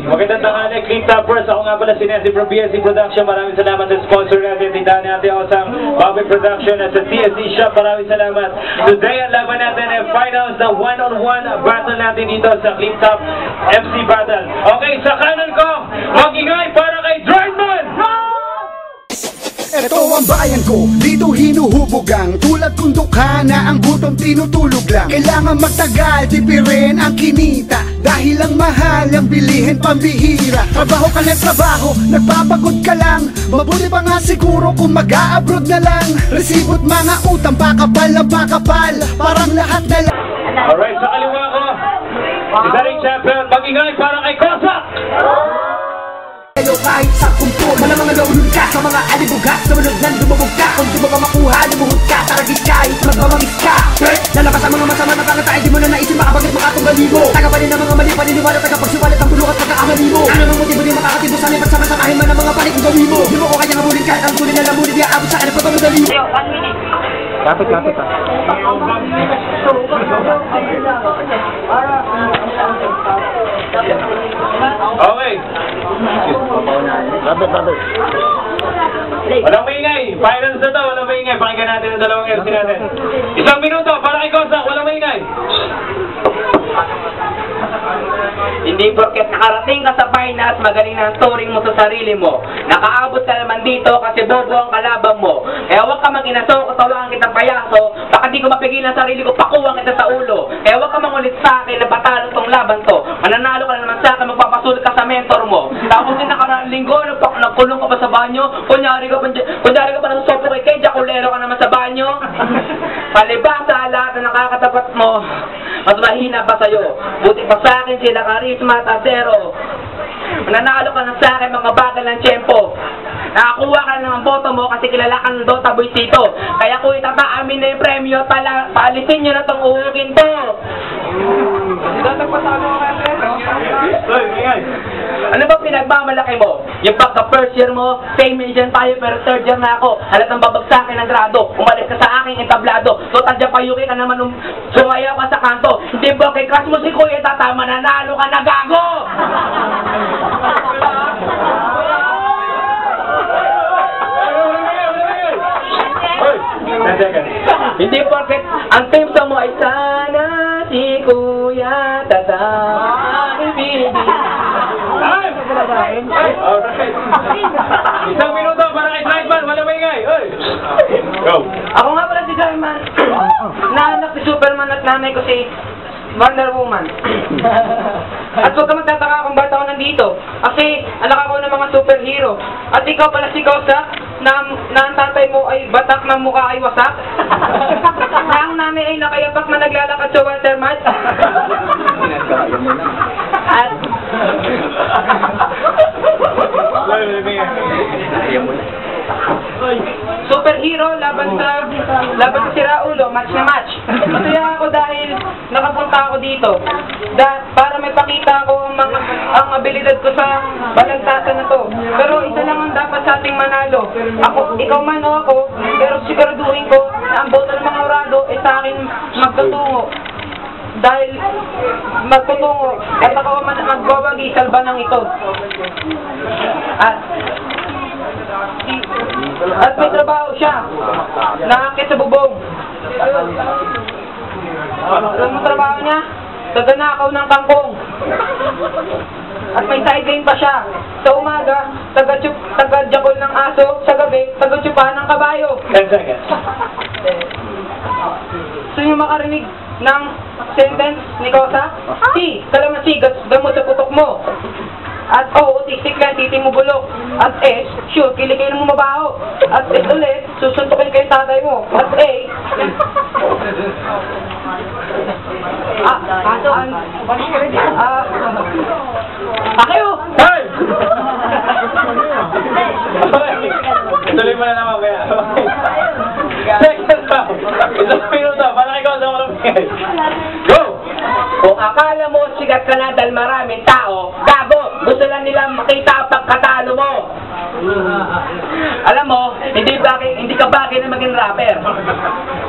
Magandang tanghali, Clip Toppers. Ako nga pala si Nessie from BSC Production. Maraming salamat sa sponsor natin, tindahan natin ako sa Bobby Production at sa TSC Shop. Maraming salamat. Today, ang laban natin ay finals na one-on-one battle natin dito sa Clip Top MC Battle. Okay, sa kanan ko, mag-ingay para kay Driveman! Ito ang bayan ko, dito hinuhubogang tulad kung dukha na ang gutom tinutulog lang. Kailangan magtagal, tipirin ang kinita dahil ang mahal ang bilihin pambihira. Trabaho ka ng trabaho, nagpapagod ka lang. Mabuti pa nga siguro kung mag-a-abroad na lang. Resibot mga utang, pakapal na pakapal, parang lahat na lang. Alright, sa kaliwa ko, isa ring champion, mag-ingay para kay Kosak! Kahit sa kumpul, malamang nalulun ka sa mga alibugat. Sumunod na lumubog ka, kung di mo ba makuha, lumuhod ka. Taragis ka, magmamangis ka. Lalabas ang mga masama na pangatay, di mo na naisip makabagit makatunggali mo. Tagapanin ng mga mali, paniniwala, tagapagsiwalit ang bulok at pagkakamali mo. Ano mang motibo di makakatibo sa lipat, sama-samahin man ang mga panik kung gawin mo. Di mo ko kanyang abulin kahit ang kunin na lamunin, di aabot sa akin, pagpamadali mo. Kapit ah. Okay. Kapit. Walang maingay. Finals na to, walang maingay. Pakinggan natin ang dalawang MC natin. 1 minuto para kay Kosak, walang maingay. Hindi porket nakarating ka sa finals, magaling na ang touring mo sa sarili mo. Nakaabot ka naman dito kasi bobo ang kalaban mo. Kaya huwag ka mag-inaso, katawagan kitang payaso. Baka di ko mapigilan ang sarili ko, pakuwang kita sa ulo. Kaya huwag ka mangulit sa akin na batalo tong laban to. Mananalo ka na naman sa akin, magpapasulit ka sa mentor mo. Tapos din nakaraang linggo, nagkulong ka pa sa banyo. Kunyari ka pa na sopo kay Jaculero ka naman sa banyo. Palibasa, lahat na nakakatapat mo, mas mahina pa sa'yo. Buti pa sa akin sila Karisma at Azero. Mananalo ka na sa akin mga bagal ng tiyempo. Nakakuha ka ng boto mo kasi kilala ka ng Dota Boys dito. Kaya kung itataamin na yung premyo, paalisin nyo na itong uhugin to. Ano ba pinagmamalaki mo? Yung pagka first year mo, same dyan tayo pero third year na ako. Halatang babagsakin ng grado. Umalis ka sa aking entablado. Total dyan payuki ka naman sumayaw ka sa kanto. Hindi ba kay crush mo si Kuya tatama, nanalo ka na gago! Hindi porket ang team sa mo ay sana si Kuya tatama ibigin. Alright. 1 minuto para kay Driveman, walang maingay. Go. Ako nga pala si Driveman. Naanak si Superman at nanay ko si Wonder Woman. At huwag ka magtataka kung ba't ako nandito. Kasi anak ako ng mga superhero. At ikaw pala si Kosak, na ang tatay mo ay batak na mukha ay wasak. Na ang nanay ay nakayapak na naglalakad sa Waltermart. At superhero laban sa si Raulo, match na match. Masaya ako dahil nakapunta ako dito. Para may pakita ko ang abilidad ko sa balantasa na to. Pero isa lang ang dapat sa ating manalo. Ikaw man o ako, pero siguraduhin ko na ang boto ng mga urado ay sa akin magtutungo. Dahil magtutungo at ako magwawagi salba ng ito. At may trabaho siya. Nakakit sa bubong. Alam mo trabaho niya? Taganakaw ng kangkong. At may sideline pa siya. Sa umaga, taga-jakol ng aso. Sa gabi, taga-tsupahan ng kabayo. 10 seconds. Gusto niyo makarinig ng sentence ni Kosa? C. Kalamansi, gamot sa putok mo. At O. Tiksik lang, titi mo bulok. At S. Sure, kiligin mo mabaho. At S ulit, susuntukin kayo tatay mo. At A. Kayo! Hey! Tuloy mo na naman kaya. Second round. 1 minuto para kay Kosak, walang maingay. Go! Kung akala mo sikat ka na dahil maraming tao, gago, gusto lang nilang makita ang pagkatalo mo. Alam mo, hindi ka bagay na maging rapper.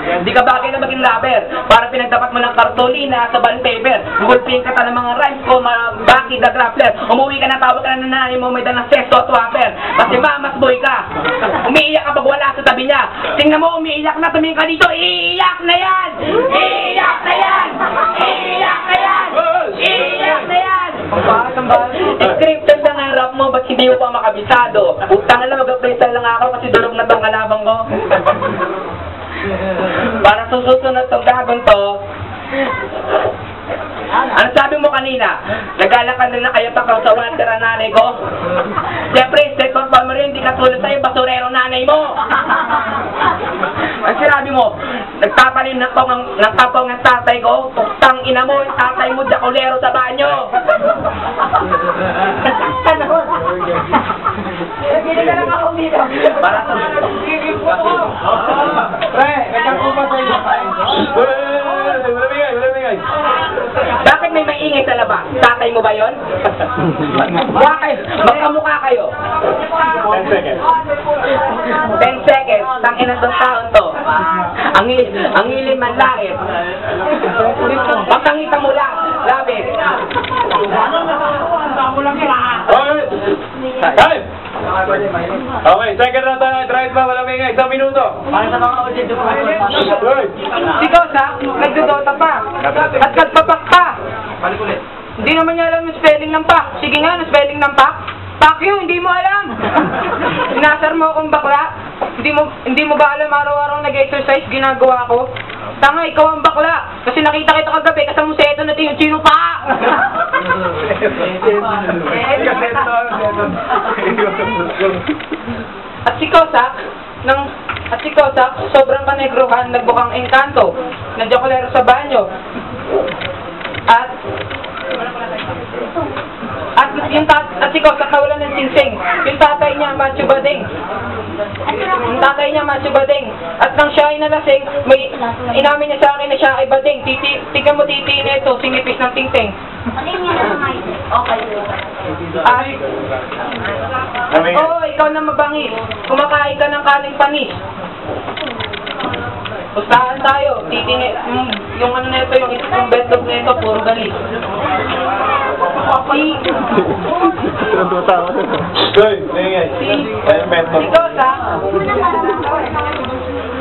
Hindi ka bagay na maging rapper. Para pinagdapat mo ng kartolina sa bond paper. Gugulpin ka ng mga rhymes ko, mga bakit na grappler. Umuwi ka na, tawag ka na nanay mo, may dalang sesto at wapper. Kasi mamas boy ka. Umiiyak ka pag wala sa tabi niya. Tingnan mo, umiiyak na, tumingin ka dito. Iiyak na yan! Iiyak na yan! Iiyak na yan! Iiyak na yan! Scripted lang ang rap mo, ba't hindi mo pa makabisado? Utang na mag-freestyle lang ako kasi durog na tong kalabang ko. Para susunod tong gagawin to. Ano sabi mo kanina? Naglalakad na kayo pa sa water ang nanay ko? Siyempre, state performer rin, hindi katulad sa'yo, basurero nanay mo. Ang sinabi mo, nagtapalim ng tapong ng tatay ko, tuktang ina mo, yung tatay mo, jakulero sa banyo. Hindi ka lang ako dito. Para sa... Pre, nagkakupa sa iyo. Bakit may maingay sa labas? Tatay mo ba yon? Bakit? Magkamukha kayo. 10 seconds. 10 seconds. Tangin ng taon to. Ang hilim man langit. Pagkangita mo lang. Labit. Okay. Okay, second round tayo. Drive ba? Walang ingay. 1 minuto. Si Kosa, nagdodota pa. At nagpapak pa. Hindi naman niya alam yung spelling ng pak. Sige nga, yung spelling ng pak. Pak yun, hindi mo alam. Sinasar mo akong bakla. Hindi mo ba alam araw-araw nag-exercise ginagawa ko? Tanga, ikaw ang bakla. Kasi nakita kita kagabi, kasama mo sa eto na chino pa. At si Kosak, sobrang kanegrohan, nagbukang engkanto. Nadyakulero sa banyo. At si Kosak nawalan ng singsing. Yung tatay niya, Macho Bading. At nang siya ay nalasing, inamin niya sa akin na siya ay bading. Tignan mo titi na ito, singipis ng tingting. Oo, ikaw na mabangis. Kumakain ka ng kaling panis. Pustahan tayo. Titi na, yung ano na ito, yung betlog na ito, puro galis.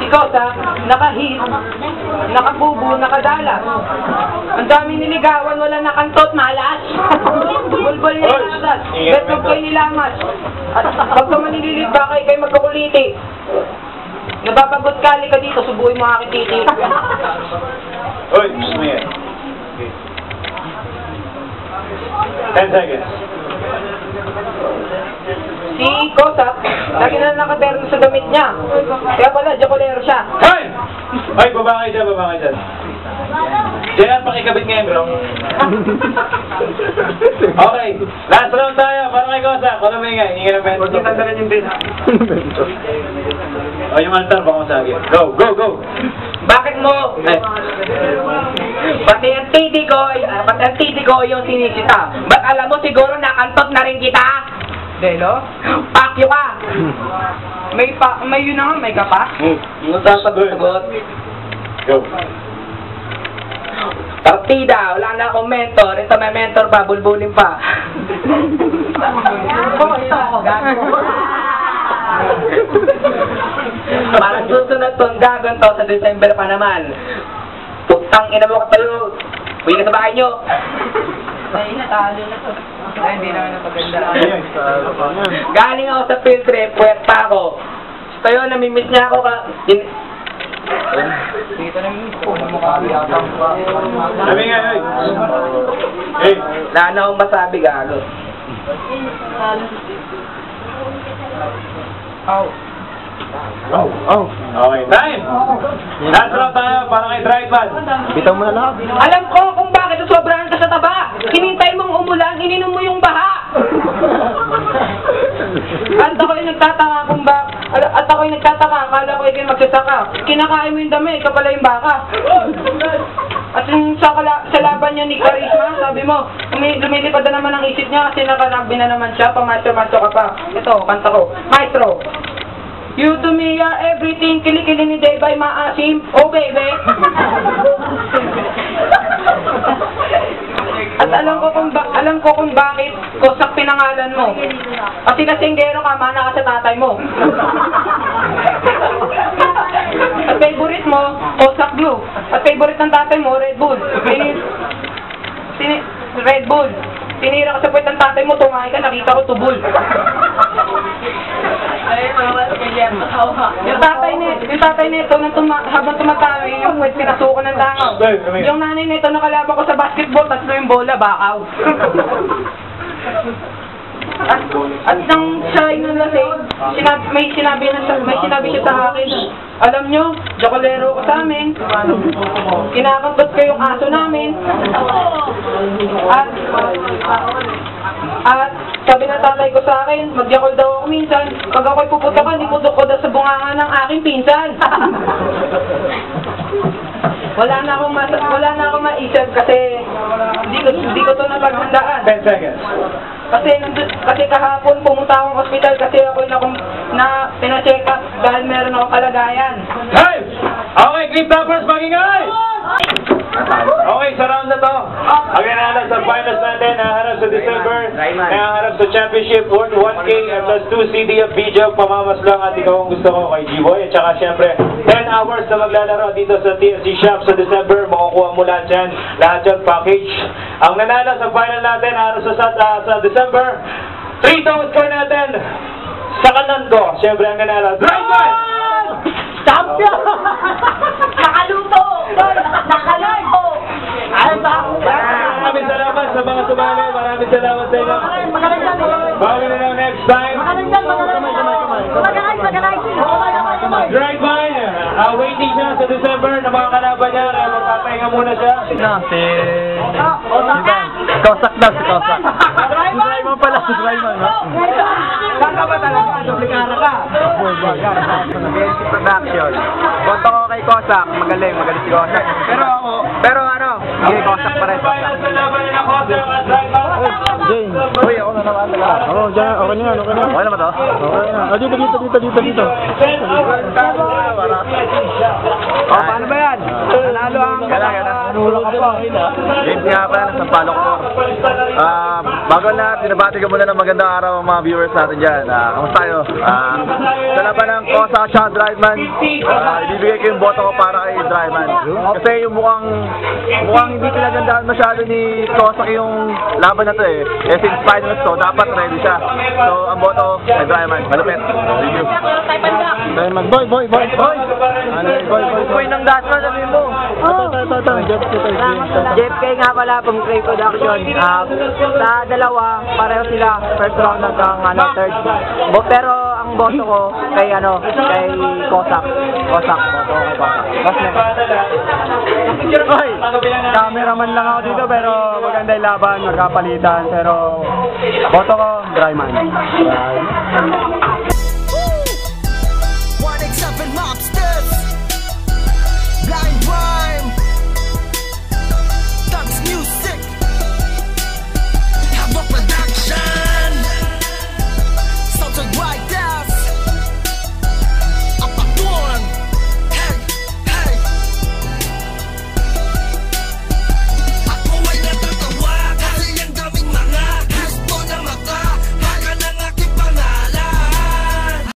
Si Kosa, nakahit, nakabubo, nakadalas. Ang dami niligawan, wala nakantot, malas. Bulbol niya nalas. Betlog kayo nilamas. At pag ka manililit, baka kayo magkakuliti. Nababagot kali ka dito, subuhin mo aking titi. Oy, gusto mo yan. 10 seconds. Si Kosak, lagi na nakaterno sa damit niya. Kaya pala, jakulero siya. Hoy! Hoy, baba kayo dyan. Diyan, pakikabit ngayon, bro. Okay, last round tayo. Para kay Kosak. Kung ano may nga, hindi ka na bento. Huwag yung tanda yung bin. O, yung altar, baka masagin. Go! Bakit mo? Pati ang titi ko yung sinisita. Ba't alam mo siguro nakantot na rin kita? Delo? Pakyo ka! May yun na nga, may ka pa? Sasagot. Go. Partida, wala na akong mentor. Ito may mentor pa, bulbulin pa. Parang susunod tong gagon to sa December pa naman. Tutang ina mo ka tayo. Uwi ka sa bahay nyo. Ay, natalo na to. Ay, hindi naman napaganda. Galing ako sa field trip, puwet pa ako. Tayo, namimiss niya ako ka. Dito na yung puno mo kami atang pa. Sabi nga, hey. Wala na akong masabi, gago. Okay, time! Last round tayo para kay Driveman. Bitaw mo na lahat. Alam ko kung bakit sobrahan ka sa taba. Hinintay mong umulan, ininom mo yung baha. At ako'y nagtataka, akala ko ikaw magsasaka. Kinakain mo yung dami, ikaw pala yung baka. At yung sa laban niya, niya ni Charisma, sabi mo, lumilipad na naman ang isip niya kasi nakaragbi na naman siya, pamaestro-maestro ka pa. Ito, kanta ko. Maestro! You to me are everything, kilikili ni Daybay maasim, oh baby! At alam ko kung bakit Kosak pinangalan mo. Kasi kasinggero ka, mana ka sa tatay mo. At favorite mo, Kosak Blue. At favorite ng tatay mo, Red Bull. Red Bull. Tinira ka sa puwet ng tatay mo, tumahay ka, nakita ko tubol. Yung tatay nito, habang tumatawi, yung puwet pinasukan ng langaw. Yung nanay nito, nakalaban ko sa basketball, tatlo yung bola, bakaw. At nang siya ay nalasing, may sinabi siya sa akin, alam nyo, jokolero ko sa amin, kinakatot ko yung aso namin, at sabi ng tatay ko sa akin, magyakol daw ako minsan, pag ako'y puputokan, ipudok ko daw sa bungangan ng aking pinsan. Wala na akong maisip kasi hindi ko to napaghandaan. 10 seconds. Kasi kahapon pumunta akong hospital kasi ako na pina-check up dahil meron akong kalagayan. Hey! Okay, Clip Toppers, magingay! Okay, sa round na to. Ang nanalo sa finals natin, naharap sa December, naharap sa championship, worth 1K at plus 2 CD of video. Pamamas lang at ikaw ang gusto ko kay G-Boy. At saka syempre, 10 hours na maglalaro dito sa TFC Shop sa December. Makukuha mo lahat yan. Lahat yan package. Ang nanalo sa final natin, naharap sa December, 3 toes score natin sa kanan ko. Syempre, ang nanalo, Drive Man! Champion! Nakaluto! Nakaluto! Maraming salamat sa mga sumali. Maraming salamat sa inyo. Bawi na lang next time. Drive by. Waiting siya sa December na mga kalaban niya. Magpapahinga muna siya. Kosak na si Kosak. Drive mo pala si Drive mo, no? Saan ka ba talaga? Duplikara ka? Production. Boto ko kay Kosak. Magaling si Kosak. Pero ano, hindi Kosak pa rin. Jane, uy, ako na naman talaga. Oo, dyan, okay na yan. Okay na ba to? Okay na. Dito. Paano ba yan? Nanalo ang nanalo ka po. James nga pala, nasa Palok po. Bago na, tinabati ko muna ng magandang araw ang mga viewers natin dyan. Kamusta kayo? Sa laban ng Kosak siya, Driveman, ibibigay ko yung boto ko para kay Driveman. Kasi yung mukhang hindi pinagandaan masyado ni Kosak yung laban na to eh. Since finals to, dapat ready siya. So, ang boto kay Driveman. Malupit. Thank you. Driveman, boy. Boy ng Dasman, sabi mo. Jeff K nga pala, from Clay Production. Sa dalawa, pareho sila. First round hanggang third. Pero ang boto ko kay Kosak. Boto ko kay Kosak. Hoy, cameraman lang ako dito pero maganda yung laban, magkapalitan. Pero boto ko, Driveman.